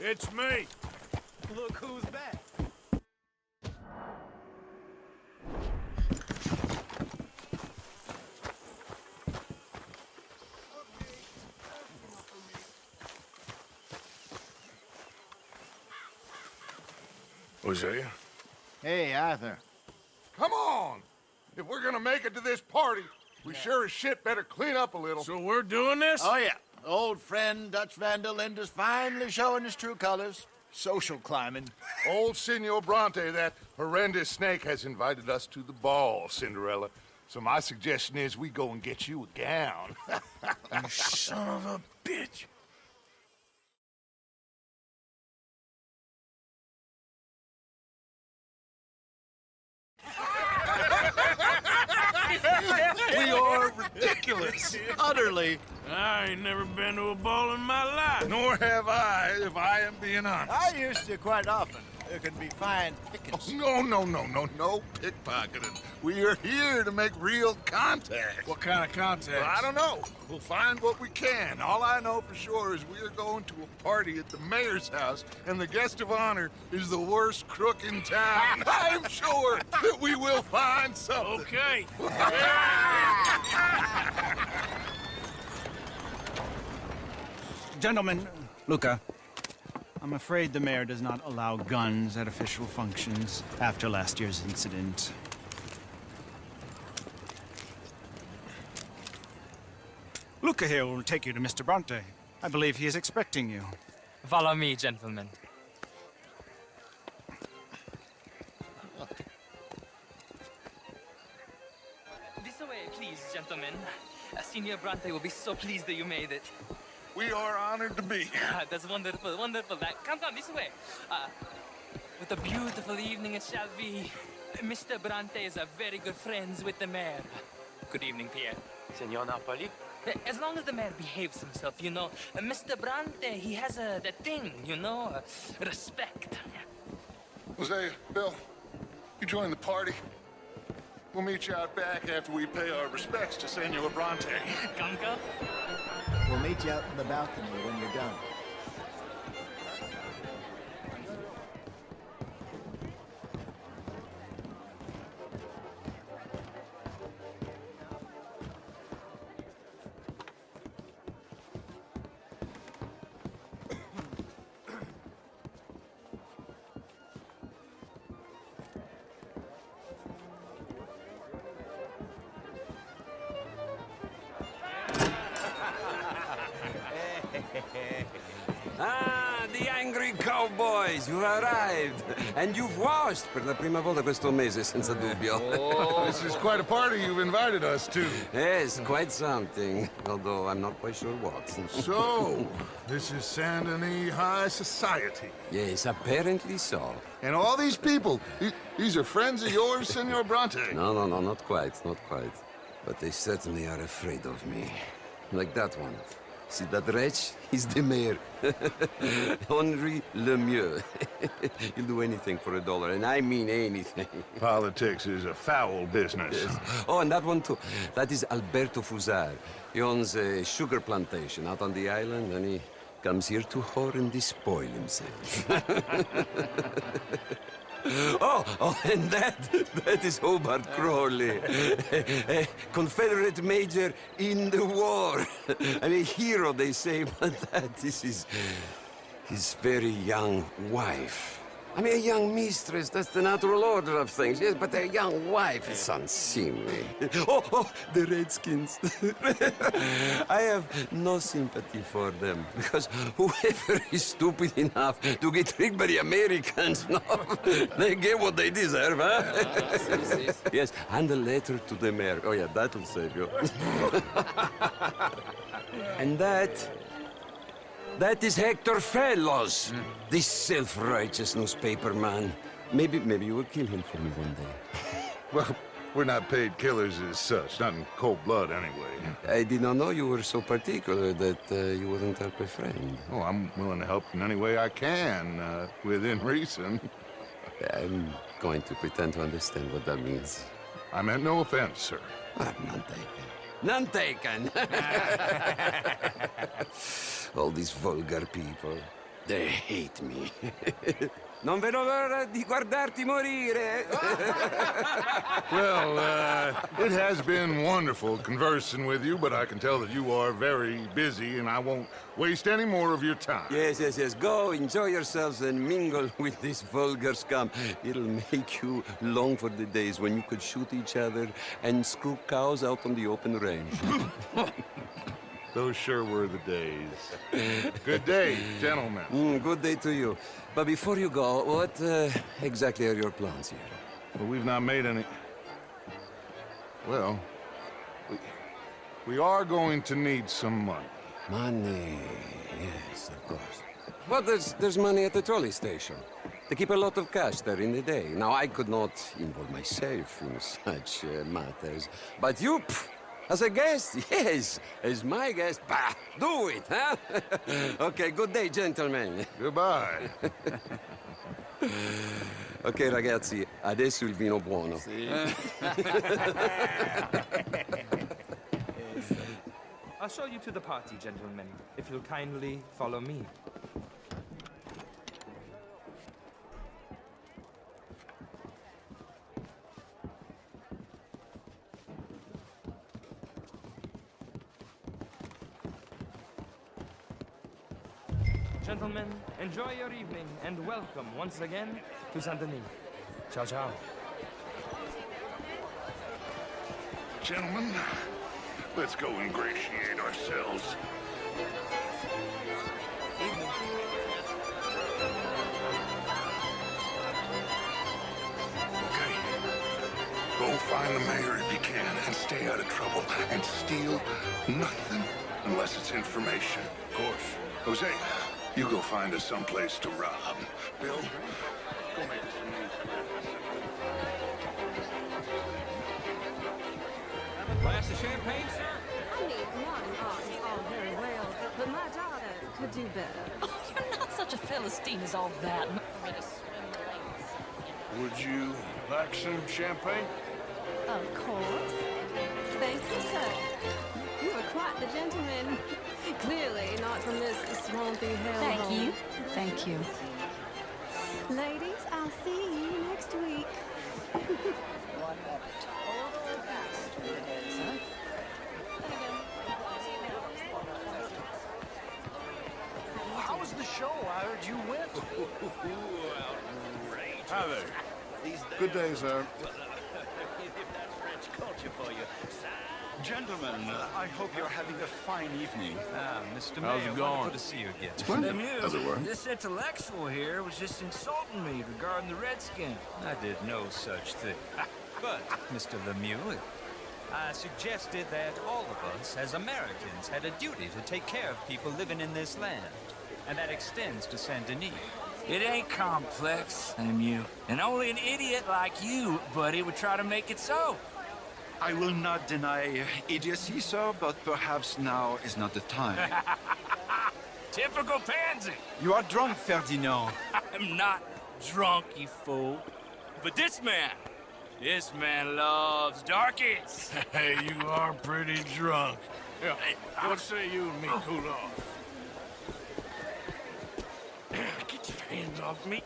It's me. Look who's back. Hosea? Hey, Arthur. Come on! If we're gonna make it to this party, we sure as shit better clean up a little. So we're doing this? Oh, yeah. Old friend Dutch Van der Linde's finally showing his true colors. Social climbing. Old Senor Bronte, that horrendous snake, has invited us to the ball, Cinderella. So my suggestion is we go and get you a gown. You son of a bitch. We are ridiculous. Utterly. I ain't never been to a ball in my life. Nor have I, if I am being honest. I used to quite often. There can be fine pickings. No pickpocketing. We are here to make real contact. What kind of contact? Well, I don't know. We'll find what we can. All I know for sure is we are going to a party at the mayor's house, and the guest of honor is the worst crook in town. I'm sure that we will find something. Okay. Gentlemen, Luca, I'm afraid the mayor does not allow guns at official functions after last year's incident. Luca here will take you to Mr. Bronte. I believe he is expecting you. Follow me, gentlemen. This way, please, gentlemen. Senior Bronte will be so pleased that you made it. We are honored to be here. That's wonderful, wonderful. Come, this way. What a beautiful evening it shall be. Mr. Bronte is a very good friends with the mayor. Good evening, Pierre. Senor Napoli? As long as the mayor behaves himself, you know. Mr. Bronte, he has that thing, you know, respect. Jose, Bill, you join the party. We'll meet you out back after we pay our respects to Senor Bronte. Come. We'll meet you out in the balcony when you're done. Ah, the angry cowboys, you've arrived. And you've washed per la prima volta questo mese, senza dubbio. This is quite a party you've invited us to. Yes, quite something. Although I'm not quite sure what. So, this is Saint Denis High Society. Yes, apparently so. And all these people, these are friends of yours, Senor Bronte? No, not quite, not quite. But they certainly are afraid of me. Like that one. See that wretch? He's the mayor. Henri Lemieux. He'll do anything for $1, and I mean anything. Politics is a foul business. Yes. Oh, and that one too. That is Alberto Fusar. He owns a sugar plantation out on the island, and he comes here to whore and despoil himself. Oh, and that is Hobart Crawley, a Confederate major in the war. And a hero, they say, but that is his very young wife. I mean, a young mistress, that's the natural order of things, yes, but a young wife, it's unseemly. Oh, the Redskins. I have no sympathy for them, because whoever is stupid enough to get tricked by the Americans, no, they get what they deserve, huh? Yes, and a letter to the mayor. Oh, yeah, that'll save you. And that is Hector Fellows, this self-righteous newspaper man. Maybe you will kill him for me one day. Well, we're not paid killers as such, not in cold blood anyway. I did not know you were so particular that you wouldn't help a friend. Oh, I'm willing to help in any way I can, within reason. I'm going to pretend to understand what that means. I meant no offense, sir. None taken. None taken! All these vulgar people. They hate me. Non vedo l'ora di guardarti morire. Well, it has been wonderful conversing with you, but I can tell that you are very busy, and I won't waste any more of your time. Yes, yes, yes. Go, enjoy yourselves and mingle with this vulgar scum. It'll make you long for the days when you could shoot each other and screw cows out on the open range. Those sure were the days. Good day, gentlemen. Good day to you. But before you go, what exactly are your plans here? Well, we've not made any... Well, we are going to need some money. Money, yes, of course. Well, there's money at the trolley station. They keep a lot of cash there in the day. Now, I could not involve myself in such matters. But you, as a guest, yes, as my guest, bah, do it, huh? Okay, good day, gentlemen. Goodbye. Ok, ragazzi, adesso il vino buono. I'll show you to the party, gentlemen, if you'll kindly follow me. Gentlemen, enjoy your evening and welcome once again to Saint Denis. Ciao, ciao. Gentlemen, let's go ingratiate ourselves. Okay. Go find the mayor if you can and stay out of trouble. And steal nothing unless it's information. Of course. Jose, you go find us someplace to rob. Bill, go make us some news. Glass of champagne, sir? I mean, modern art is all very well, but my daughter could do better. Oh, you're not such a Philistine as all that. Would you like some champagne? Of course. Thank you, sir. You are quite the gentleman. Clearly not from this swampy hellhole. Thank you. Thank you. Ladies, I'll see you next week. What a total bastard it is, huh? How was the show? I heard you went. Hi there. Good day, sir. Gentlemen, I hope you're having a fine evening. Mr. How's Mayor, it going? wonderful to see you again. Splendid, as it were. This intellectual here was just insulting me regarding the Redskin. I did no such thing. But, Mr. Lemieux, I suggested that all of us, as Americans, had a duty to take care of people living in this land. And that extends to Saint Denis. It ain't complex, Lemieux. And only an idiot like you, buddy, would try to make it so. I will not deny idiocy, sir, but perhaps now is not the time. Typical pansy. You are drunk, Ferdinand. I'm not drunk, you fool. But this man loves darkies. Hey, you are pretty drunk. Yeah, what say you and me cool off? Get your hands off me.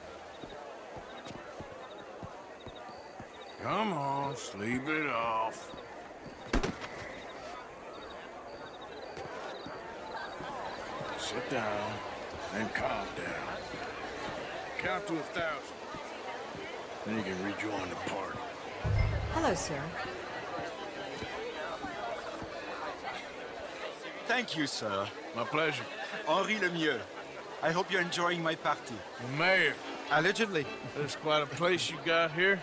Come on, sleep it off. Sit down and calm down. Count to 1,000. Then you can rejoin the party. Hello, sir. Thank you, sir. My pleasure. Henri Lemieux. I hope you're enjoying my party. Mayor, Allegedly. that's quite a place you got here.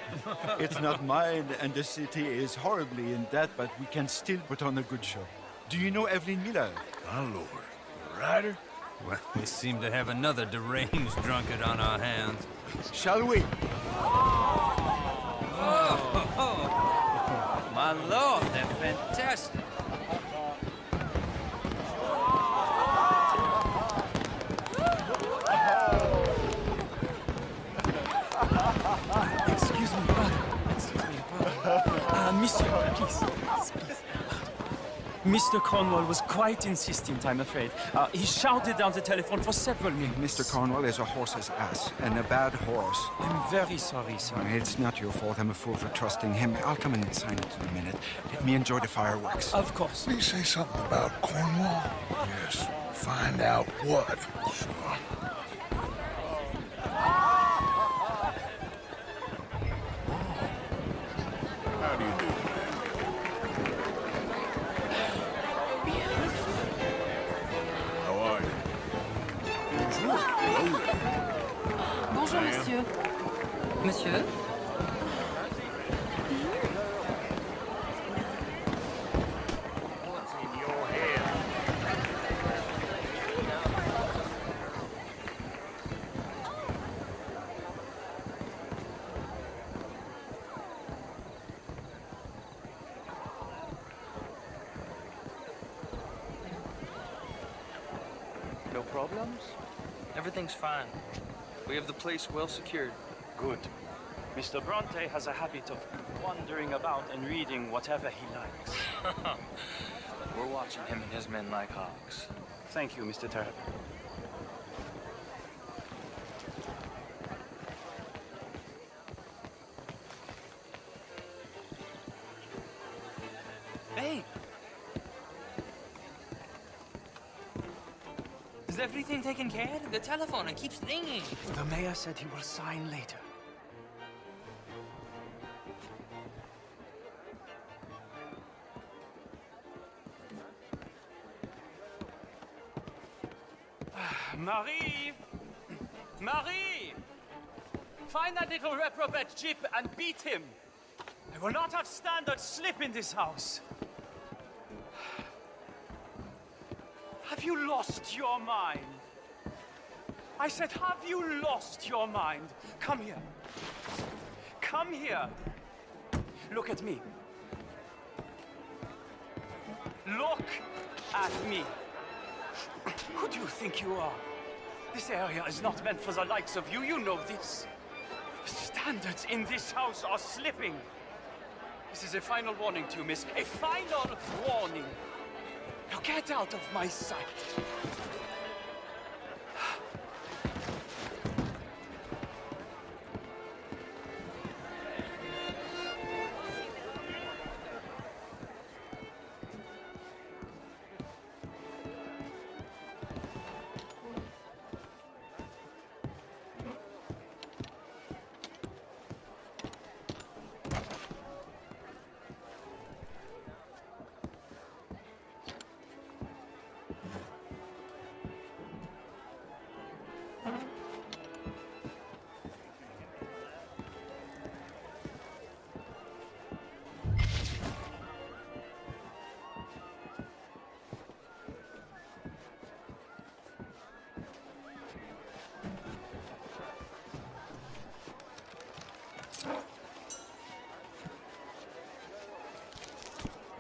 It's not mine, and the city is horribly in debt, but we can still put on a good show. Do you know Evelyn Miller? My lord. A writer? Well, we seem to have another deranged drunkard on our hands. Shall we? My lord, they're fantastic. Excuse me, brother. Monsieur, please. Mr. Cornwall was quite insistent, I'm afraid. He shouted down the telephone for several minutes. Mr. Cornwall is a horse's ass, and a bad horse. I'm very sorry, sir. It's not your fault. I'm a fool for trusting him. I'll come and sign it in a minute. Let me enjoy the fireworks. Of course. Did he say something about Cornwall? Yes. Find out what. Sure. How do you do, man? How are you? Bonjour, monsieur. Monsieur? What's in your head? No problems? Everything's fine. We have the place well secured. Good. Mr. Bronte has a habit of wandering about and reading whatever he likes. We're watching him and his men like hawks. Thank you, Mr. Turner. Hey! Is everything taken care of? The telephone, it keeps ringing. The mayor said he will sign later. Marie! Marie! Find that little reprobate Jip and beat him. I will not have standard slip in this house. Have you lost your mind? I said, have you lost your mind? Come here. Come here. Look at me. Look at me. Who do you think you are? This area is not meant for the likes of you. You know this. The standards in this house are slipping. This is a final warning to you, miss. A final warning. Now get out of my sight.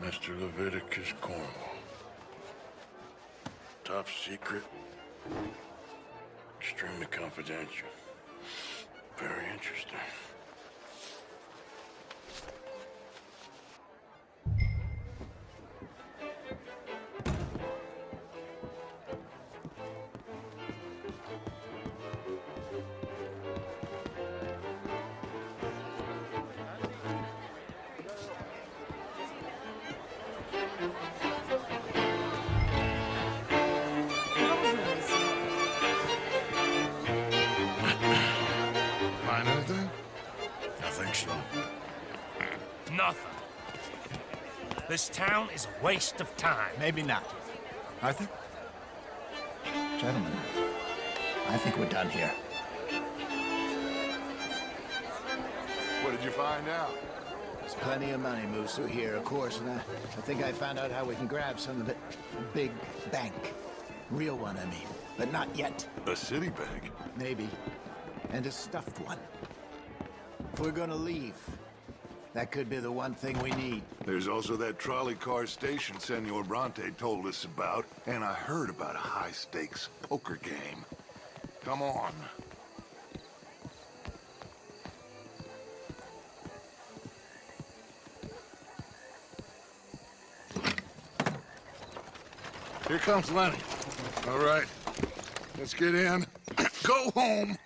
Mr. Leviticus Cornwall. Top secret. Extremely confidential. Very interesting. Find anything? I think so. Nothing. This town is a waste of time. Maybe not. Arthur? Gentlemen, I think we're done here. What did you find out? There's plenty of money moves through here, of course, and I think I found out how we can grab some of it. A big bank. Real one, I mean. But not yet. A city bank? Maybe. And a stuffed one. If we're gonna leave, that could be the one thing we need. There's also that trolley car station Senor Bronte told us about, and I heard about a high-stakes poker game. Come on. Here comes Lenny. All right, let's get in. Go home.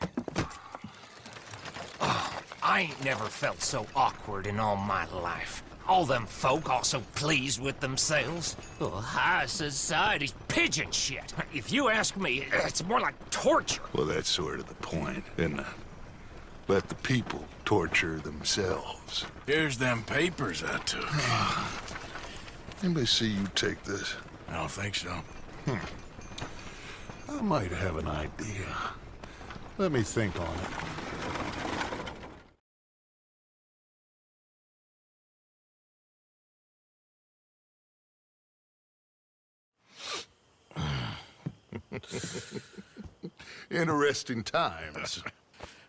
I ain't never felt so awkward in all my life. All them folk all so pleased with themselves. Oh, high society's pigeon shit. If you ask me, it's more like torture. Well, that's sort of the point, isn't it? Let the people torture themselves. Here's them papers I took. Anybody see you take this? I don't think so. I might have an idea. Let me think on it. Interesting times.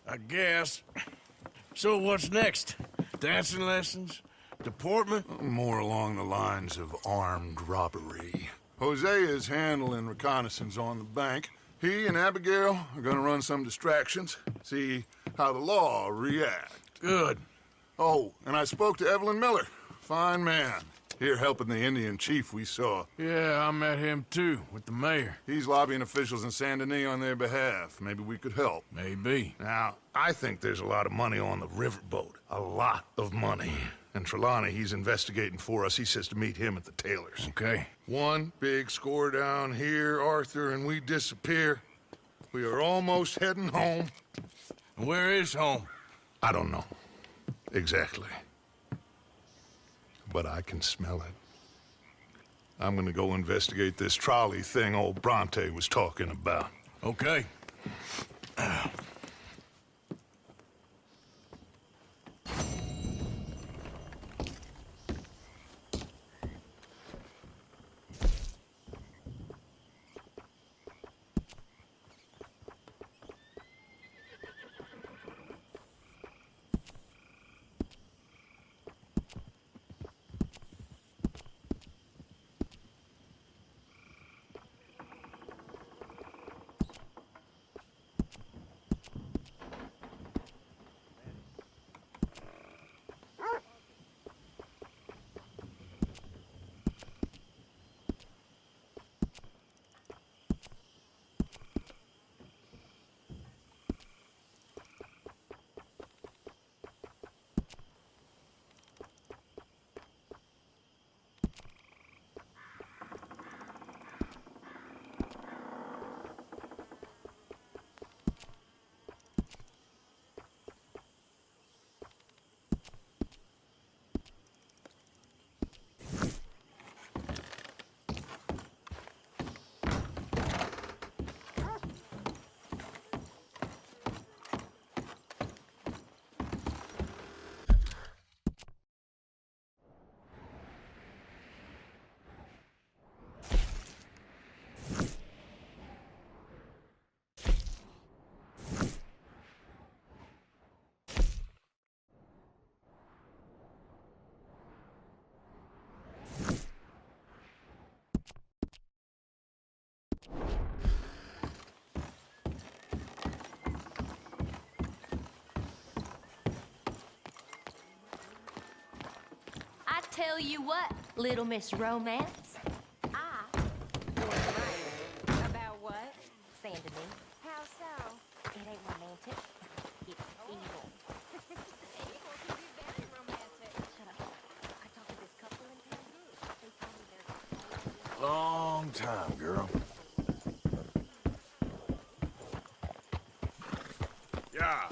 I guess. So what's next? Dancing lessons? Deportment? More along the lines of armed robbery. Hosea is handling reconnaissance on the bank. He and Abigail are gonna run some distractions, see how the law react. Good. Oh, and I spoke to Evelyn Miller. Fine man. Here helping the Indian chief we saw. Yeah, I met him too, with the mayor. He's lobbying officials in Saint Denis on their behalf. Maybe we could help. Maybe. Now, I think there's a lot of money on the riverboat. A lot of money. And Trelawney, he's investigating for us. He says to meet him at the Taylor's. Okay. One big score down here, Arthur, and we disappear. We are almost heading home. Where is home? I don't know. Exactly. But I can smell it. I'm gonna go investigate this trolley thing old Bronte was talking about. Okay. I tell you what, Little Miss Romance. About what? Saint Denis. How so? It ain't romantic. It's evil. Evil can be very romantic. Shut up. I talked to this couple in town. They told me there's Long time, girl. Yeah.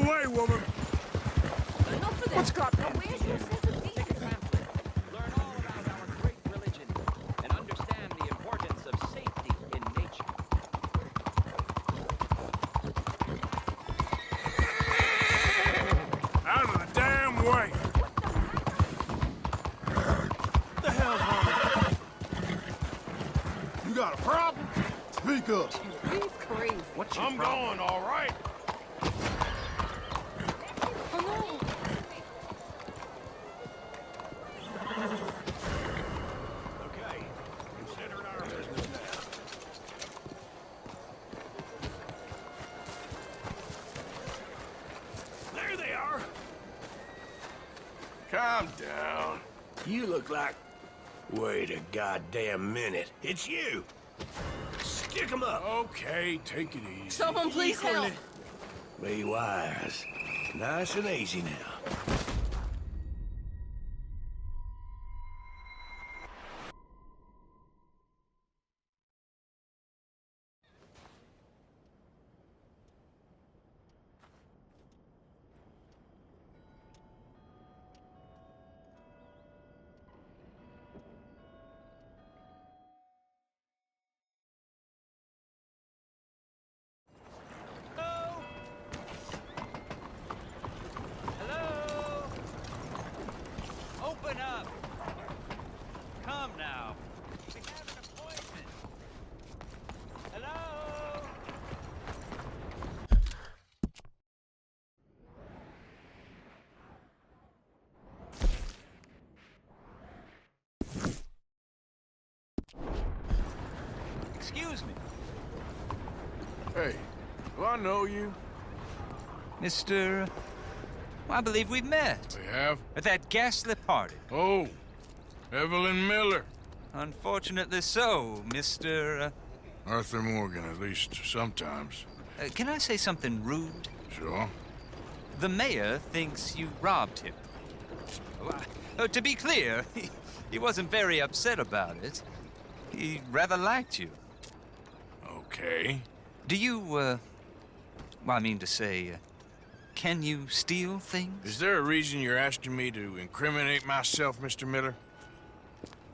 way, woman! What's got no where's your sense of peace? Learn all about our great religion and understand the importance of safety in nature. Out of the damn way! What the hell's wrong with You got a problem? Speak up. He's crazy. What's your I'm problem? going, all right? Oh no! Okay, consider it our business now. There they are. Calm down. You look like... Wait a goddamn minute. It's you! Stick 'em up! Okay, take it easy. Someone please help! Be wise. Nice and easy now. Hello? Open up. Come now. We have an appointment. Hello? Excuse me, Hey, do I know you? Mr. I believe we've met We have? at that ghastly party. Oh, Evelyn Miller. Unfortunately so, Mr. Arthur Morgan, at least sometimes. Can I say something rude? Sure. The mayor thinks you robbed him. To be clear, he wasn't very upset about it. He rather liked you. Okay. Do you, well, I mean to say, can you steal things? Is there a reason you're asking me to incriminate myself, Mr. Miller?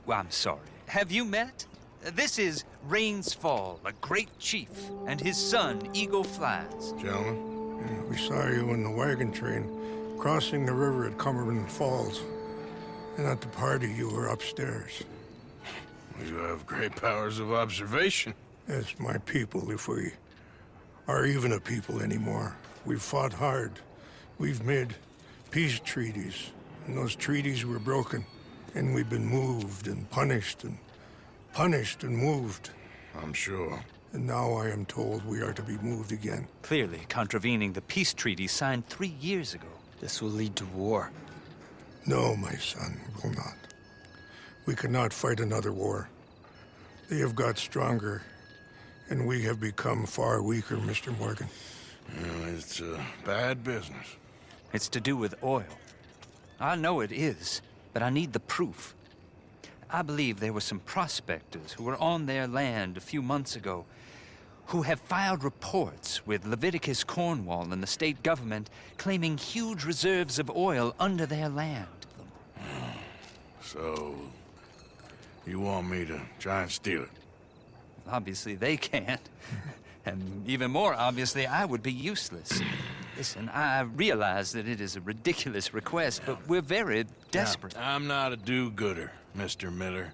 Well, I'm sorry. Have you met? This is Rains Fall, a great chief, and his son, Eagle Flies. Gentlemen? Yeah, we saw you in the wagon train crossing the river at Cumberland Falls. And at the party, you were upstairs. You have great powers of observation. As my people, if we are even a people anymore. We've fought hard. We've made peace treaties, and those treaties were broken. And we've been moved and punished and moved. I'm sure. And now I am told we are to be moved again. Clearly contravening the peace treaty signed 3 years ago. This will lead to war. No, my son, will not. We cannot fight another war. They have got stronger, and we have become far weaker, Mr. Morgan. It's bad business. It's to do with oil. I know it is, but I need the proof. I believe there were some prospectors who were on their land a few months ago who have filed reports with Leviticus Cornwall and the state government claiming huge reserves of oil under their land. So, you want me to try and steal it? Obviously they can't. And even more obviously, I would be useless. Listen, I realize that it is a ridiculous request, but we're very desperate. Now, I'm not a do-gooder, Mr. Miller.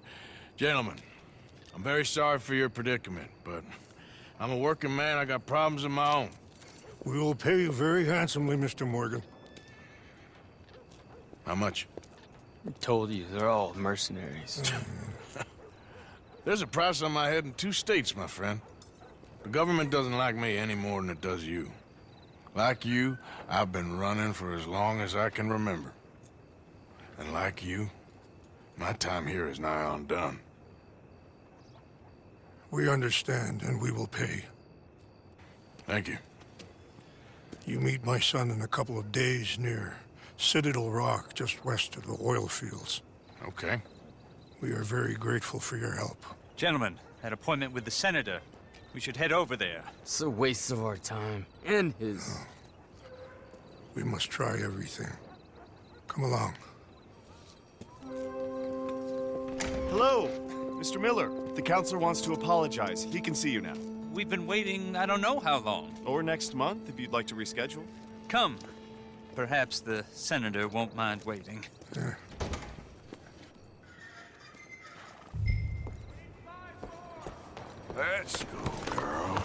Gentlemen, I'm very sorry for your predicament, but I'm a working man. I got problems of my own. We will pay you very handsomely, Mr. Morgan. How much? I told you, they're all mercenaries. There's a price on my head in 2 states, my friend. The government doesn't like me any more than it does you. Like you, I've been running for as long as I can remember. And like you, my time here is nigh on done. We understand, and we will pay. Thank you. You meet my son in a couple of days near Citadel Rock, just west of the oil fields. Okay. We are very grateful for your help. Gentlemen, that appointment with the senator. We should head over there. It's a waste of our time. And his. We must try everything. Come along. Hello, Mr. Miller. The counselor wants to apologize. He can see you now. We've been waiting I don't know how long. Or next month, if you'd like to reschedule. Come. Perhaps the senator won't mind waiting. Yeah. Let's go, girl.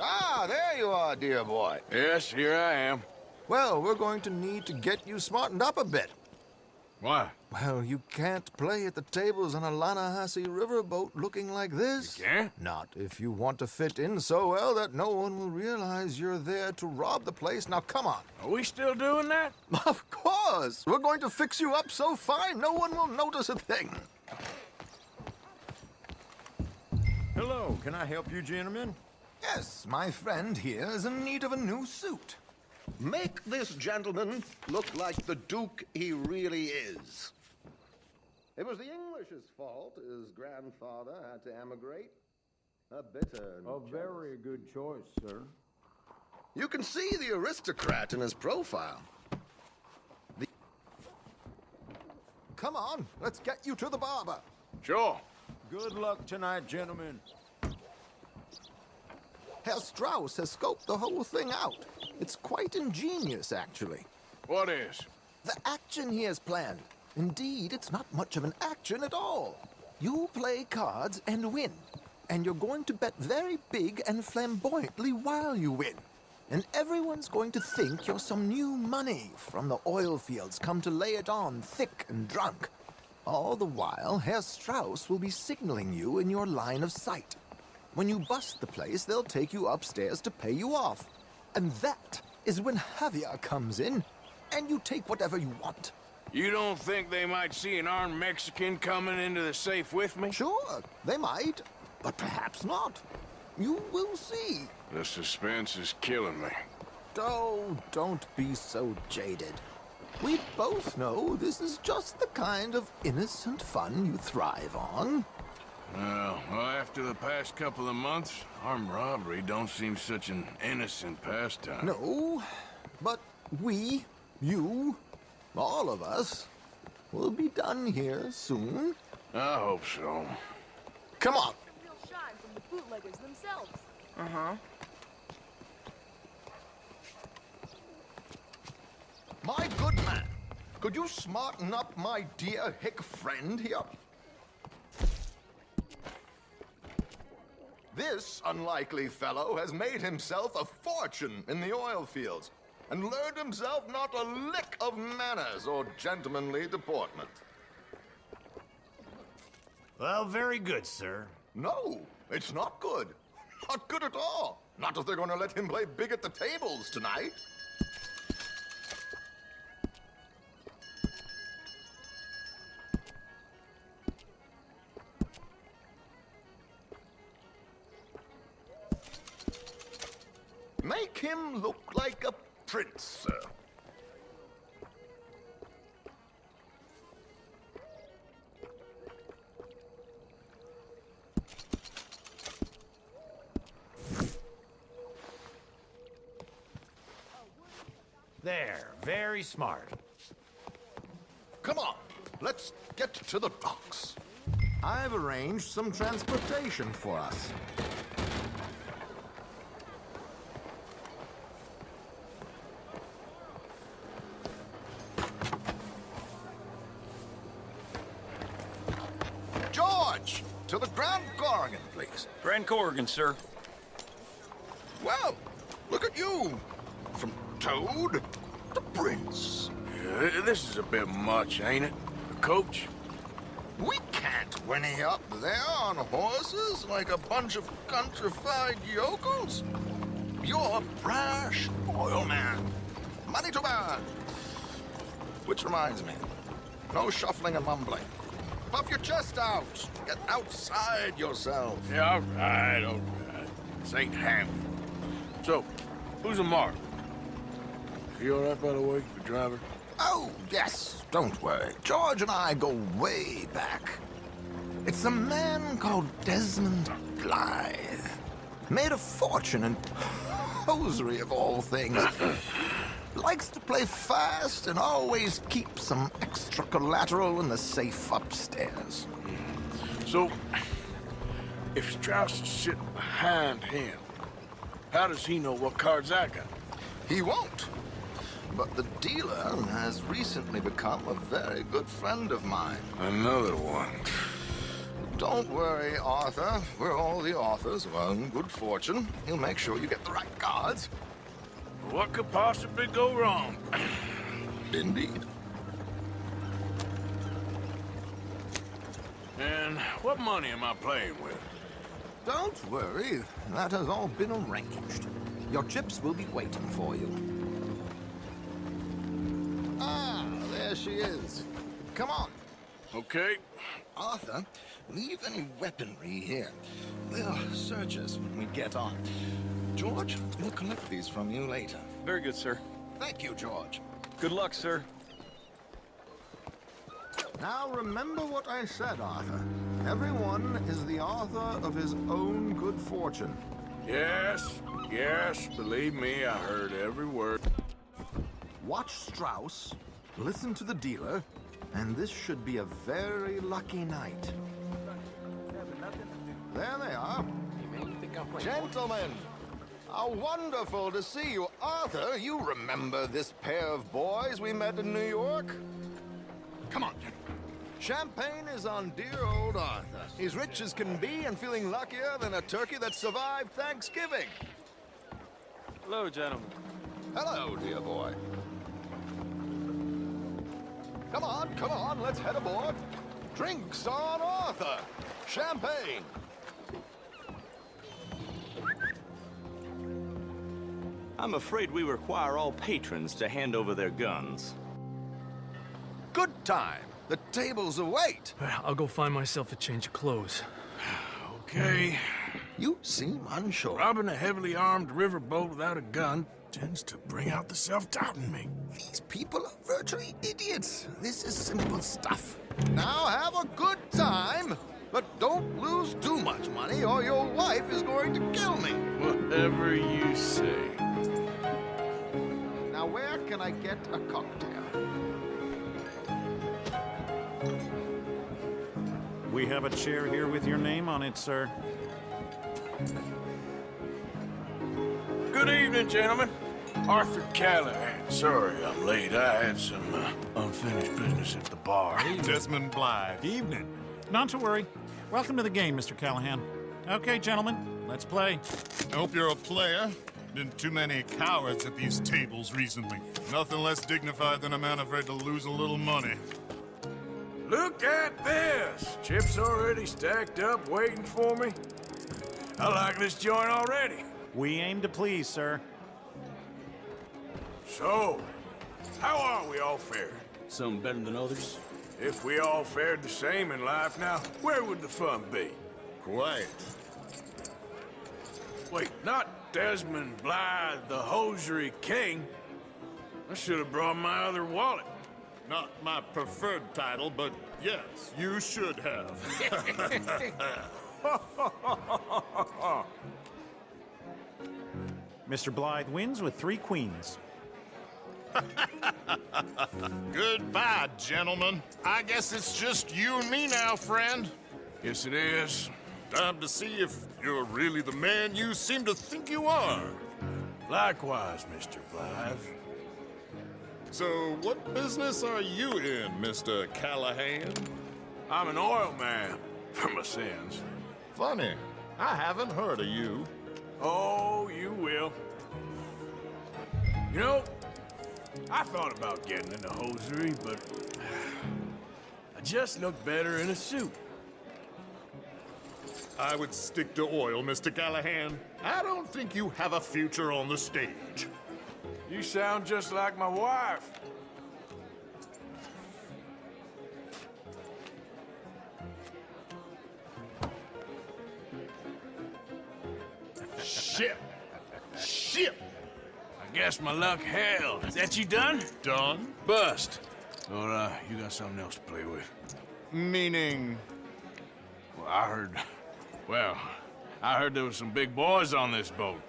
Ah, there you are, dear boy. Yes, here I am. Well, we're going to need to get you smartened up a bit. Why? Well, you can't play at the tables on a Lannahechee riverboat looking like this. You can't? Not if you want to fit in so well that no one will realize you're there to rob the place. Now, come on. Are we still doing that? Of course. We're going to fix you up so fine no one will notice a thing. Hello, can I help you, gentlemen? Yes, my friend here is in need of a new suit. Make this gentleman look like the Duke he really is. It was the English's fault his grandfather had to emigrate. A bitter... A very good choice, sir. You can see the aristocrat in his profile. Come on, let's get you to the barber. Sure. Good luck tonight, gentlemen. Herr Strauss has scoped the whole thing out. It's quite ingenious, actually. What is? The action he has planned. Indeed, it's not much of an action at all. You play cards and win. And you're going to bet very big and flamboyantly while you win. And everyone's going to think you're some new money from the oil fields come to lay it on thick and drunk. All the while, Herr Strauss will be signaling you in your line of sight. When you bust the place, they'll take you upstairs to pay you off. And that is when Javier comes in, and you take whatever you want. You don't think they might see an armed Mexican coming into the safe with me? Sure, they might, but perhaps not. You will see. The suspense is killing me. Oh, don't be so jaded. We both know this is just the kind of innocent fun you thrive on. Well, after the past couple of months, armed robbery don't seem such an innocent pastime. No, but we, you, all of us, will be done here soon. I hope so. Come on. Real shine from the bootleggers themselves. Uh-huh. My good man, could you smarten up my dear hick friend here? This unlikely fellow has made himself a fortune in the oil fields and learned himself not a lick of manners or gentlemanly deportment. Well, very good, sir. No, it's not good. Not good at all. Not if they're going to let him play big at the tables tonight. Make him look like a prince, sir. There, very smart. Come on, let's get to the docks. I've arranged some transportation for us. George, to the Grand Corrigan, please. Grand Corrigan, sir. Well, look at you. From Toad to Prince. This is a bit much, ain't it? The coach? We can't whinny up there on horses like a bunch of countrified yokels. You're a brash oil man. Money to burn. Which reminds me, no shuffling and mumbling. Puff your chest out. Get outside yourself. Yeah, all right. This ain't Hamlet. So, who's a mark? Is he all right, by the way, the driver? Oh, yes, don't worry. George and I go way back. It's a man called Desmond Blythe. Made a fortune in hosiery of all things. Likes to play fast and always keeps some extra collateral in the safe upstairs. So, if Strauss is sitting behind him, how does he know what cards I got? He won't. But the dealer has recently become a very good friend of mine. Another one. Don't worry, Arthur. We're all the authors of good fortune. He'll make sure you get the right cards. What could possibly go wrong? Indeed. And what money am I playing with? Don't worry, that has all been arranged. Your chips will be waiting for you. Ah, there she is. Come on. Okay. Arthur, leave any weaponry here. They'll search us when we get on. George, we'll collect these from you later. Very good, sir. Thank you, George. Good luck, sir. Now remember what I said, Arthur. Everyone is the author of his own good fortune. Yes, believe me, I heard every word. Watch Strauss, listen to the dealer, and this should be a very lucky night. There they are. Gentlemen, how wonderful to see you. Arthur, you remember this pair of boys we met in New York? Come on, champagne is on dear old Arthur. He's rich as can be and feeling luckier than a turkey that survived Thanksgiving. Hello, gentlemen. Hello, dear boy. Come on, let's head aboard. Drinks on Arthur. Champagne. I'm afraid we require all patrons to hand over their guns. Good time. The tables await. I'll go find myself a change of clothes. Okay. You seem unsure. Robbing a heavily armed riverboat without a gun tends to bring out the self-doubt in me. These people are virtually idiots. This is simple stuff. Now have a good time, but don't lose too much money or your wife is going to kill me. Whatever you say. Now where can I get a cocktail? We have a chair here with your name on it, sir. Good evening, gentlemen. Arthur Callahan. Sorry I'm late. I had some unfinished business at the bar. Desmond Blythe. Evening. Not to worry. Welcome to the game, Mr. Callahan. Okay, gentlemen, let's play. I hope you're a player. Been too many cowards at these tables recently. Nothing less dignified than a man afraid to lose a little money. Look at this! Chips already stacked up, waiting for me. I like this joint already. We aim to please, sir. So, how are we all fared? Some better than others. If we all fared the same in life now, where would the fun be? Quiet. Wait, not Desmond Blythe, the hosiery king. I should have brought my other wallet. Not my preferred title, but yes, you should have. Mr. Blythe wins with 3 queens. Goodbye, gentlemen. I guess it's just you and me now, friend. Yes, it is. Time to see if you're really the man you seem to think you are. Likewise, Mr. Blythe. So, what business are you in, Mr. Callahan? I'm an oil man, for my sins. Funny. I haven't heard of you. Oh, you will. You know, I thought about getting into hosiery, but I just look better in a suit. I would stick to oil, Mr. Callahan. I don't think you have a future on the stage. You sound just like my wife. Shit! Shit! I guess my luck held. Is that you done? Done? Bust. Or, you got something else to play with? Meaning? Well, I heard there was some big boys on this boat.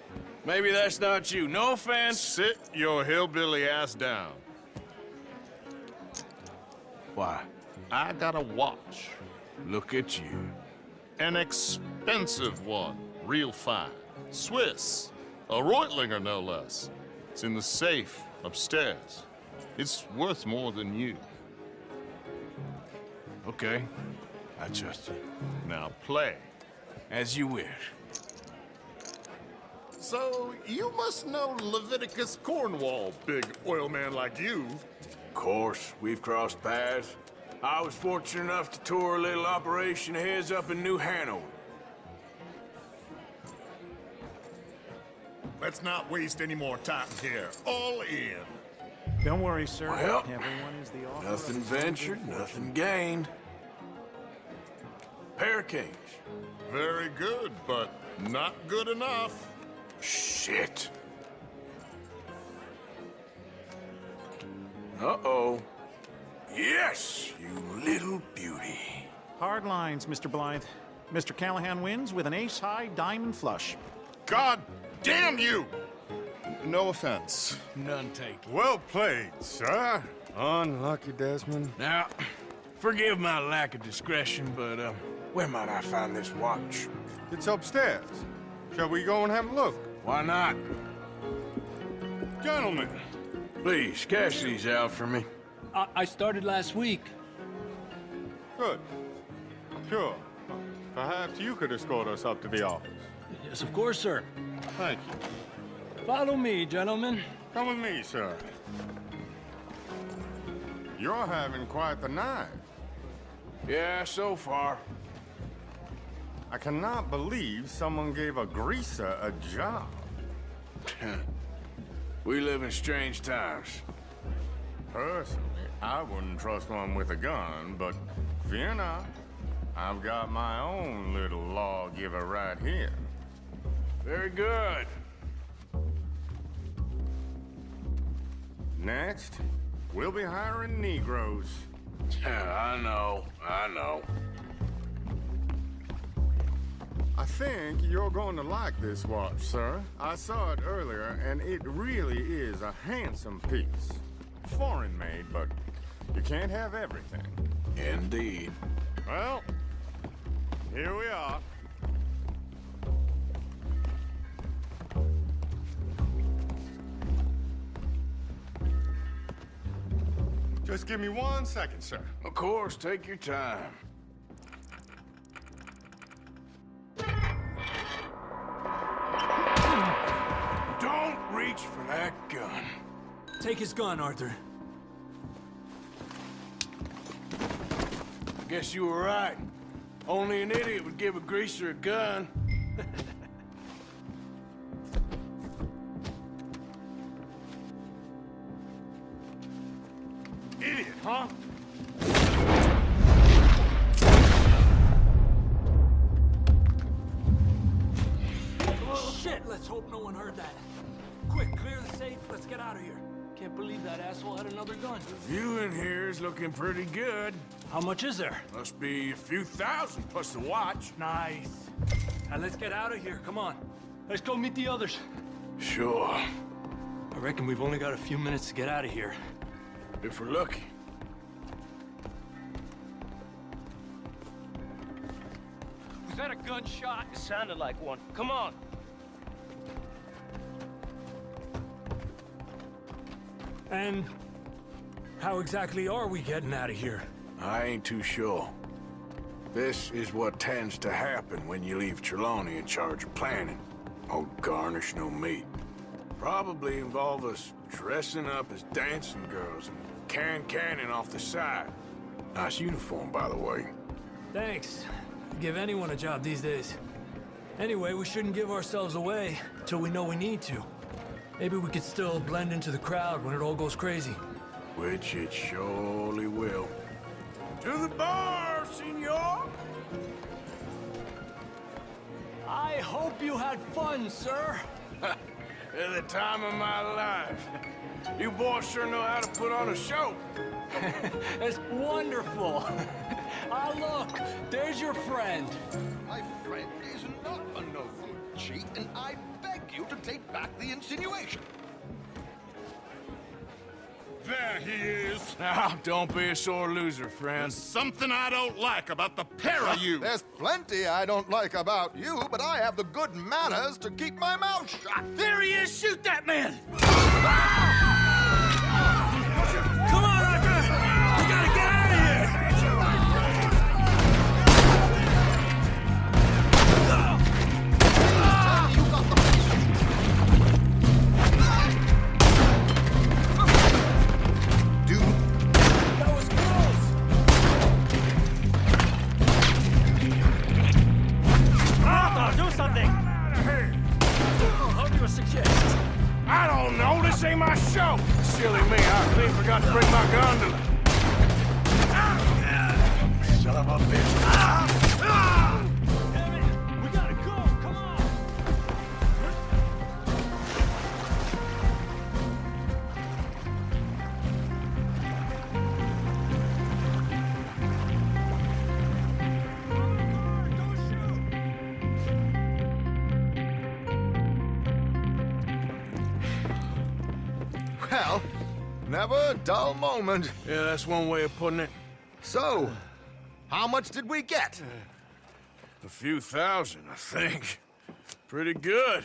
Maybe that's not you. No offense. Sit your hillbilly ass down. Why? I got a watch. Look at you. An expensive one. Real fine. Swiss. A Reutlinger, no less. It's in the safe upstairs. It's worth more than you. Okay. I trust you. Now play. As you wish. So, you must know Leviticus Cornwall, big oil man like you. Of course, we've crossed paths. I was fortunate enough to tour a little operation of his up in New Hanover. Let's not waste any more time here. All in. Don't worry, sir. Well, Everyone is the author nothing of his own ventured, good nothing gained. Pair of kings. Very good, but not good enough. Shit. Uh-oh. Yes, you little beauty. Hard lines, Mr. Blythe. Mr. Callahan wins with an ace-high diamond flush. God damn you! No offense. None taken. Well played, sir. Unlucky, Desmond. Now, forgive my lack of discretion, but, where might I find this watch? It's upstairs. Shall we go and have a look? Why not? Gentlemen. Please, cash these out for me. I started last week. Good. Sure. Perhaps you could escort us up to the office. Yes, of course, sir. Thank you. Follow me, gentlemen. Come with me, sir. You're having quite the night. Yeah, so far. I cannot believe someone gave a greaser a job. We live in strange times. Personally, I wouldn't trust one with a gun, but fear not. I've got my own little lawgiver right here. Very good. Next, we'll be hiring Negroes. I know. I think you're going to like this watch, sir. I saw it earlier, and it really is a handsome piece. Foreign made, but you can't have everything. Indeed. Well, here we are. Just give me 1 second, sir. Of course, take your time. Don't reach for that gun. Take his gun, Arthur. I guess you were right. Only an idiot would give a greaser a gun. Idiot, huh? Shit, let's hope no one heard that. Quick, clear the safe. Let's get out of here. Can't believe that asshole had another gun. The view in here is looking pretty good. How much is there? Must be a few thousand plus the watch. Nice. Now let's get out of here. Come on. Let's go meet the others. Sure. I reckon we've only got a few minutes to get out of here. If we're lucky. Was that a gunshot? It sounded like one. Come on. And how exactly are we getting out of here? I ain't too sure. This is what tends to happen when you leave Trelawney in charge of planning. Oh, garnish no meat. Probably involve us dressing up as dancing girls and carrying cannon off the side. Nice uniform, by the way. Thanks. Give anyone a job these days. Anyway, we shouldn't give ourselves away till we know we need to. Maybe we could still blend into the crowd when it all goes crazy. Which it surely will. To the bar, senor! I hope you had fun, sir. At the time of my life. You boys sure know how to put on a show. It's wonderful. Ah, look, there's your friend. My friend is not a no-good cheat, and I beg you to take back the insinuation. There he is. Now, don't be a sore loser, friend. There's something I don't like about the pair of you. There's plenty I don't like about you, but I have the good manners to keep my mouth shut. There he is! Shoot that man! Come on, Arthur! We gotta get out of here! That was close! Arthur, do something! How do you suggest? I don't know. This ain't my show. Silly me. I clean forgot to bring my gondola. Son of a bitch. Damn it! We gotta go! Come on! Well, never a dull moment. Yeah, that's one way of putting it. So, how much did we get? A few thousand, I think. Pretty good.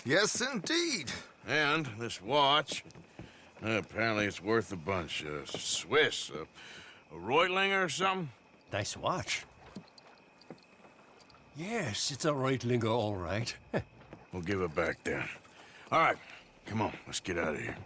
Yes, indeed. And this watch, apparently it's worth a bunch. Swiss, a Reutlinger or something? Nice watch. Yes, it's a Reutlinger, all right. We'll give it back then. All right, come on, let's get out of here.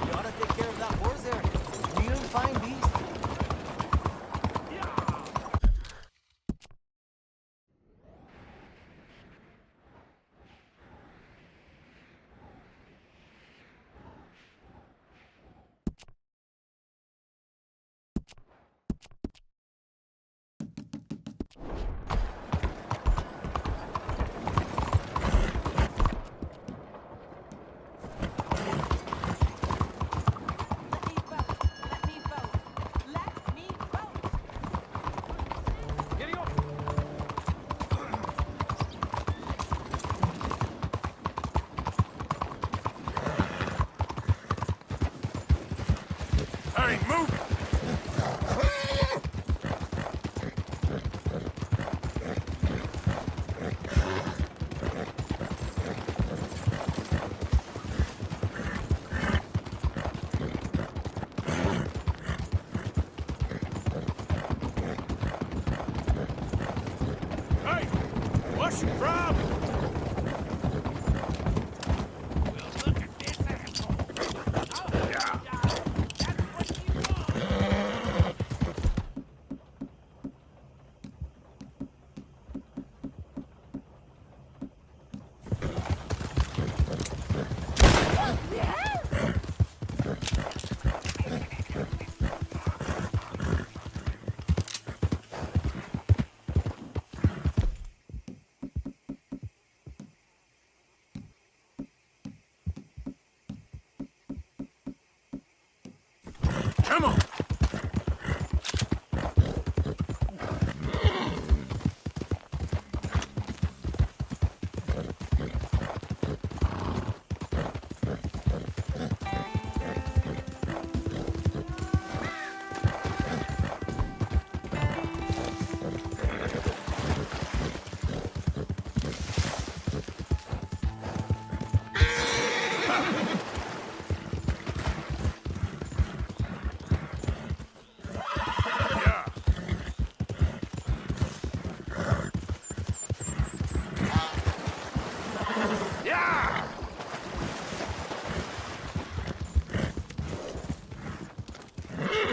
You ought to take care of that horse there. Real fine beast. Hey, move! Hey, what's your problem? Come on! It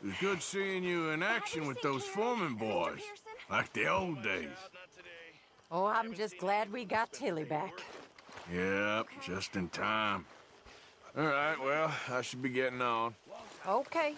was good seeing you in action with those foreman boys, like the old days. Oh, I'm just glad we got Tilly back. Yep, just in time. All right, well, I should be getting on. Okay.